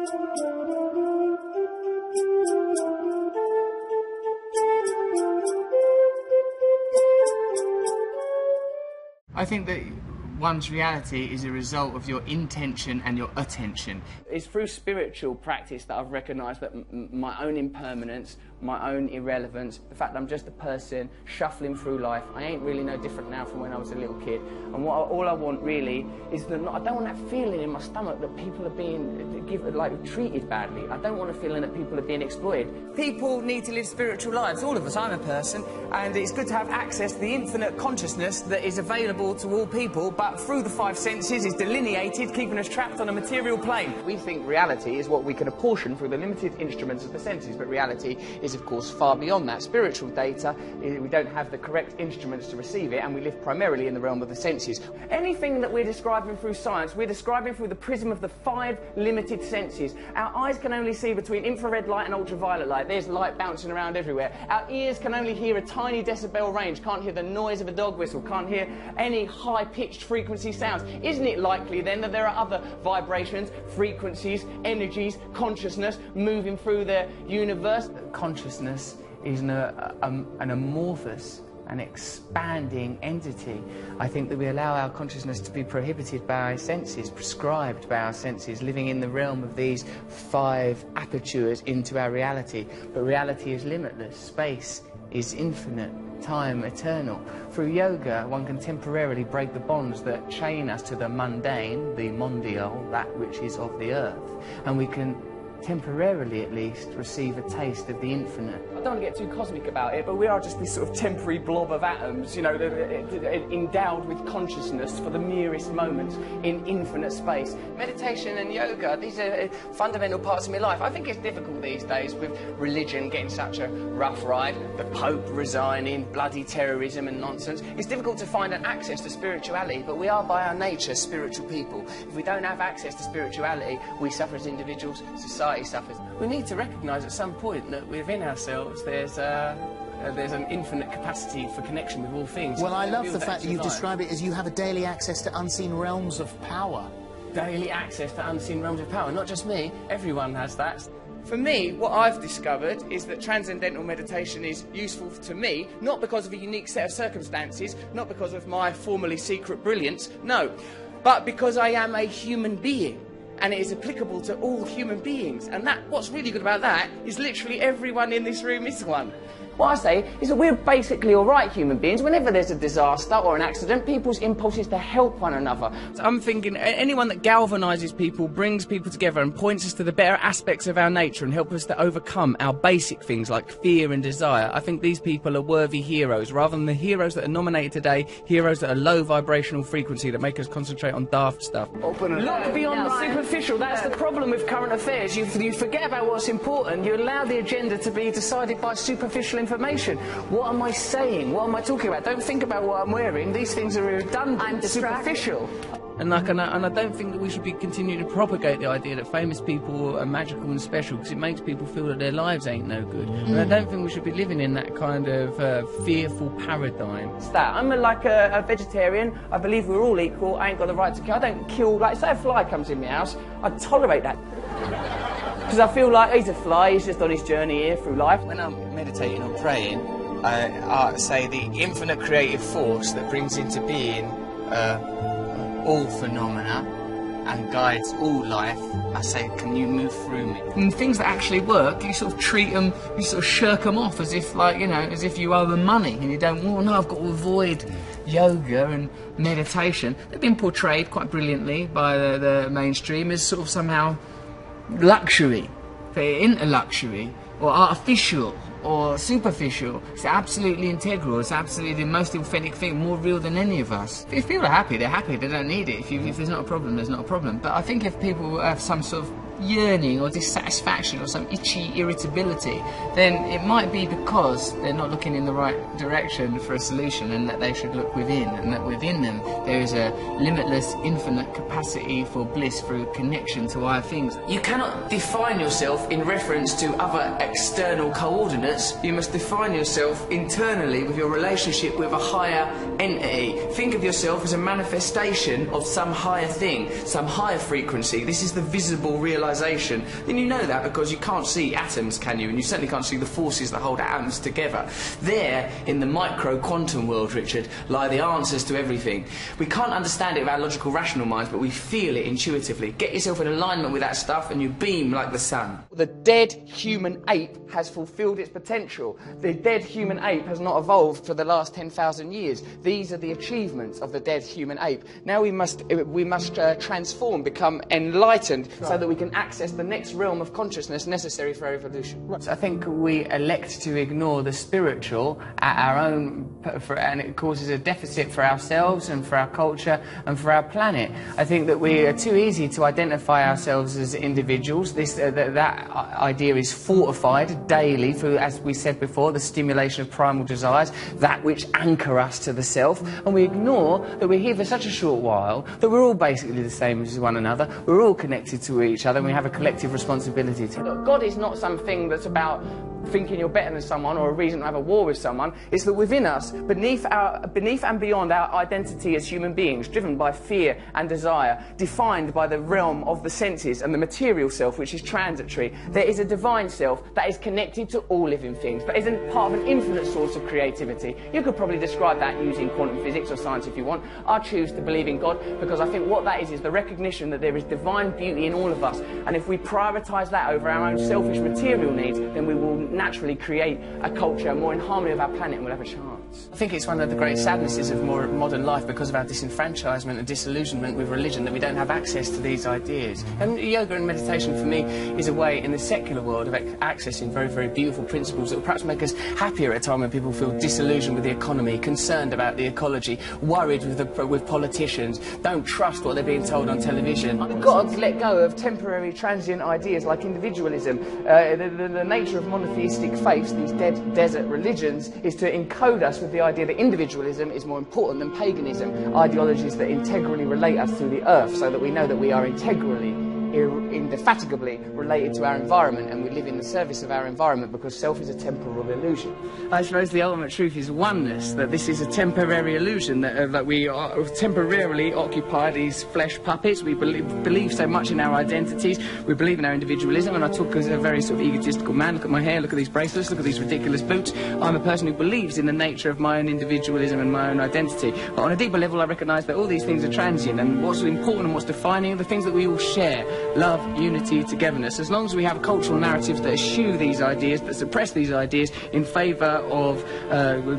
I think that one's reality is a result of your intention and your attention. It's through spiritual practice that I've recognised that my own impermanence, my own irrelevance, the fact that I'm just a person shuffling through life, I ain't really no different now from when I was a little kid. And all I want really is that I don't want that feeling in my stomach that people are being treated badly. I don't want a feeling that people are being exploited. People need to live spiritual lives, all of us. I'm a person, and it's good to have access to the infinite consciousness that is available to all people, but through the five senses is delineated, keeping us trapped on a material plane. We think reality is what we can apportion through the limited instruments of the senses, but reality is, of course, far beyond that. Spiritual data, we don't have the correct instruments to receive it, and we live primarily in the realm of the senses. Anything that we're describing through science, we're describing through the prism of the five limited senses. Our eyes can only see between infrared light and ultraviolet light. There's light bouncing around everywhere. Our ears can only hear a tiny decibel range, can't hear the noise of a dog whistle, can't hear any high-pitched frequency sounds. Isn't it likely then that there are other vibrations, frequencies, energies, consciousness moving through the universe? Consciousness is an amorphous and expanding entity. I think that we allow our consciousness to be prohibited by our senses, prescribed by our senses, living in the realm of these five apertures into our reality. But reality is limitless, space is infinite, time eternal. Through yoga, one can temporarily break the bonds that chain us to the mundane, the mondial, that which is of the earth, and we can temporarily at least receive a taste of the infinite. I don't want to get too cosmic about it, but we are just this sort of temporary blob of atoms, you know, endowed with consciousness for the merest moments in infinite space. Meditation and yoga, these are fundamental parts of my life. I think it's difficult these days with religion getting such a rough ride, the Pope resigning, bloody terrorism and nonsense. It's difficult to find an access to spirituality, but we are by our nature spiritual people. If we don't have access to spirituality, we suffer as individuals, society suffers. We need to recognise at some point that within ourselves there's an infinite capacity for connection with all things. Well, I love the fact that you describe it as you have a daily access to unseen realms of power. Daily access to unseen realms of power. Not just me, everyone has that. For me, what I've discovered is that transcendental meditation is useful to me, not because of a unique set of circumstances, not because of my formerly secret brilliance, no, but because I am a human being. And it is applicable to all human beings. And what's really good about that is literally everyone in this room is one. What I say is that we're basically all right human beings. Whenever there's a disaster or an accident, people's impulse is to help one another. So I'm thinking anyone that galvanises people, brings people together and points us to the better aspects of our nature and help us to overcome our basic things like fear and desire, I think these people are worthy heroes, rather than the heroes that are nominated today, heroes that are low vibrational frequency that make us concentrate on daft stuff. Look beyond the superficial. That's the problem with current affairs. You forget about what's important. You allow the agenda to be decided by superficial information. What am I saying? What am I talking about? Don't think about what I'm wearing. These things are redundant, superficial. And I don't think that we should be continuing to propagate the idea that famous people are magical and special, because it makes people feel that their lives ain't no good. And I don't think we should be living in that kind of fearful paradigm. It's that. I'm like a vegetarian. I believe we're all equal. I ain't got the right to kill. I don't kill. Like, say a fly comes in my house, I tolerate that. Because I feel like he's a fly, he's just on his journey here through life. When I'm meditating or praying, I say the infinite creative force that brings into being all phenomena and guides all life, I say, can you move through me? And things that actually work, you sort of treat them, you sort of shirk them off as if, like, you know, as if you owe them money and you don't, well, no, I've got to avoid yoga and meditation. They've been portrayed quite brilliantly by the mainstream as sort of somehow luxury. They're into luxury or artificial or superficial. It's absolutely integral. It's absolutely the most authentic thing, more real than any of us. If people are happy, they're happy. They don't need it. If there's not a problem, there's not a problem. But I think if people have some sort of yearning or dissatisfaction or some itchy irritability, then it might be because they're not looking in the right direction for a solution, and that they should look within, and that within them there is a limitless, infinite capacity for bliss through connection to higher things. You cannot define yourself in reference to other external coordinates. You must define yourself internally with your relationship with a higher entity. Think of yourself as a manifestation of some higher thing, some higher frequency. This is the visible realization materialisation, then you know that because you can't see atoms, can you? And you certainly can't see the forces that hold atoms together. There, in the micro-quantum world, Richard, lie the answers to everything. We can't understand it with our logical, rational minds, but we feel it intuitively. Get yourself in alignment with that stuff and you beam like the sun. The dead human ape has fulfilled its potential. The dead human ape has not evolved for the last 10,000 years. These are the achievements of the dead human ape. Now we must transform, become enlightened, so that we can access the next realm of consciousness necessary for our evolution. Right. I think we elect to ignore the spiritual at our own, and it causes a deficit for ourselves and for our culture and for our planet. I think that we are too easy to identify ourselves as individuals. That idea is fortified daily through, as we said before, the stimulation of primal desires, that which anchor us to the self, and we ignore that we're here for such a short while, that we're all basically the same as one another, we're all connected to each other, and we have a collective responsibility to. Look, God is not something that's about thinking you're better than someone or a reason to have a war with someone. It's that within us, beneath and beyond our identity as human beings, driven by fear and desire, defined by the realm of the senses and the material self, which is transitory, there is a divine self that is connected to all living things, but isn't part of an infinite source of creativity. You could probably describe that using quantum physics or science if you want. I choose to believe in God because I think what that is the recognition that there is divine beauty in all of us, and if we prioritise that over our own selfish material needs, then we will naturally create a culture more in harmony with our planet and we'll have a chance. I think it's one of the great sadnesses of modern life, because of our disenfranchisement and disillusionment with religion, that we don't have access to these ideas. And yoga and meditation for me is a way in the secular world of accessing very, very beautiful principles that will perhaps make us happier at a time when people feel disillusioned with the economy, concerned about the ecology, worried with politicians, don't trust what they're being told on television. We've got to let go of temporary, transient ideas like individualism. The nature of monotheistic faiths, these dead desert religions, is to encode us with the idea that individualism is more important than paganism, ideologies that integrally relate us to the earth, so that we know that we are integrally, indefatigably related to our environment, and we live in the service of our environment, because self is a temporal illusion. I suppose the ultimate truth is oneness, that this is a temporary illusion, that we are temporarily occupy these flesh puppets. We believe so much in our identities, we believe in our individualism, and I talk as a very sort of egotistical man. Look at my hair, look at these bracelets, look at these ridiculous boots. I'm a person who believes in the nature of my own individualism and my own identity. But on a deeper level, I recognise that all these things are transient, and what's important and what's defining are the things that we all share. Love, unity, togetherness. As long as we have cultural narratives that eschew these ideas, that suppress these ideas in favour of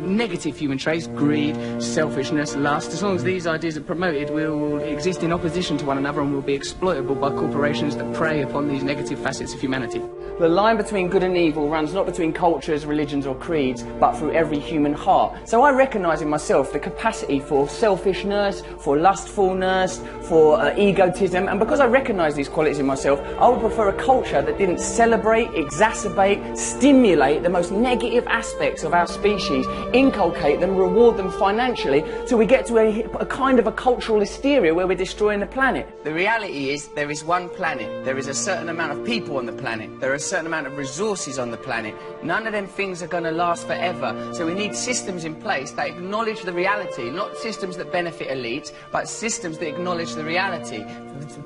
negative human traits, greed, selfishness, lust, as long as these ideas are promoted, we will exist in opposition to one another and will be exploitable by corporations that prey upon these negative facets of humanity. The line between good and evil runs not between cultures, religions or creeds, but through every human heart. So I recognise in myself the capacity for selfishness, for lustfulness, for egotism, and because I recognise these qualities in myself, I would prefer a culture that didn't celebrate, exacerbate, stimulate the most negative aspects of our species, inculcate them, reward them financially, till we get to a kind of a cultural hysteria where we're destroying the planet. The reality is there is one planet, there is a certain amount of people on the planet, there are a certain amount of resources on the planet. None of them things are going to last forever, so we need systems in place that acknowledge the reality, not systems that benefit elites, but systems that acknowledge the reality.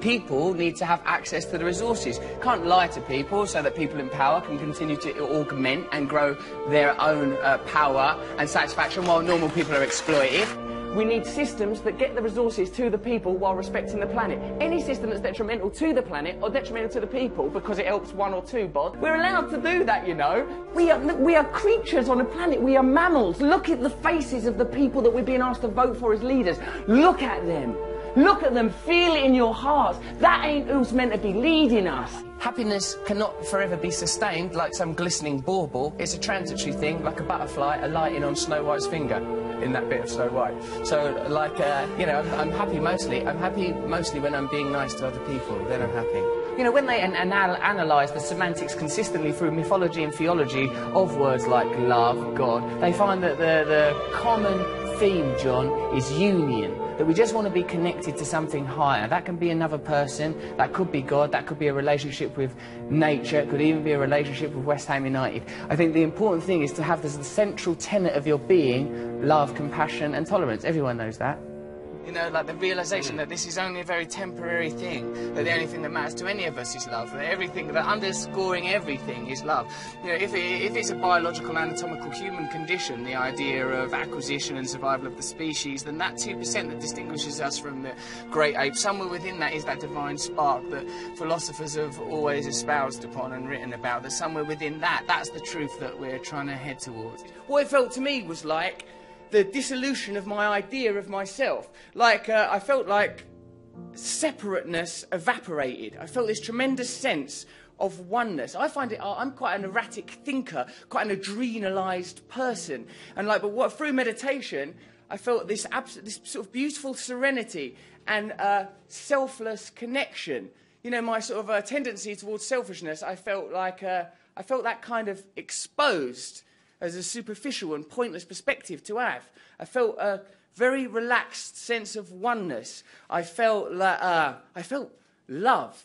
People need to have access to the resources. Can't lie to people so that people in power can continue to augment and grow their own power and satisfaction while normal people are exploited. We need systems that get the resources to the people while respecting the planet. Any system that's detrimental to the planet or detrimental to the people because it helps one or two bod, we're allowed to do that, you know. We are creatures on a planet. We are mammals. Look at the faces of the people that we're being asked to vote for as leaders. Look at them. Look at them, feel it in your hearts. That ain't who's meant to be leading us. Happiness cannot forever be sustained like some glistening bauble. It's a transitory thing, like a butterfly alighting on Snow White's finger in that bit of Snow White. So, like, you know, I'm happy mostly. I'm happy mostly when I'm being nice to other people. Then I'm happy. You know, when they analyse the semantics consistently through mythology and theology of words like love, God, they find that the common theme, John, is union. That we just want to be connected to something higher. That can be another person, that could be God, that could be a relationship with nature, it could even be a relationship with West Ham United. I think the important thing is to have as the central tenet of your being love, compassion and tolerance. Everyone knows that. You know, like the realisation that this is only a very temporary thing, that the only thing that matters to any of us is love, that everything, that underscoring everything is love. You know, if it's a biological, anatomical human condition, the idea of acquisition and survival of the species, then that 2% that distinguishes us from the great apes, somewhere within that is that divine spark that philosophers have always espoused upon and written about, that somewhere within that, that's the truth that we're trying to head towards. What it felt to me was like the dissolution of my idea of myself. Like, I felt like separateness evaporated. I felt this tremendous sense of oneness. I find it, I'm quite an erratic thinker, quite an adrenalised person. And like, but through meditation, I felt this sort of beautiful serenity and selfless connection. You know, my sort of tendency towards selfishness, I felt like, I felt that kind of exposed as a superficial and pointless perspective to have. I felt a very relaxed sense of oneness. I felt love.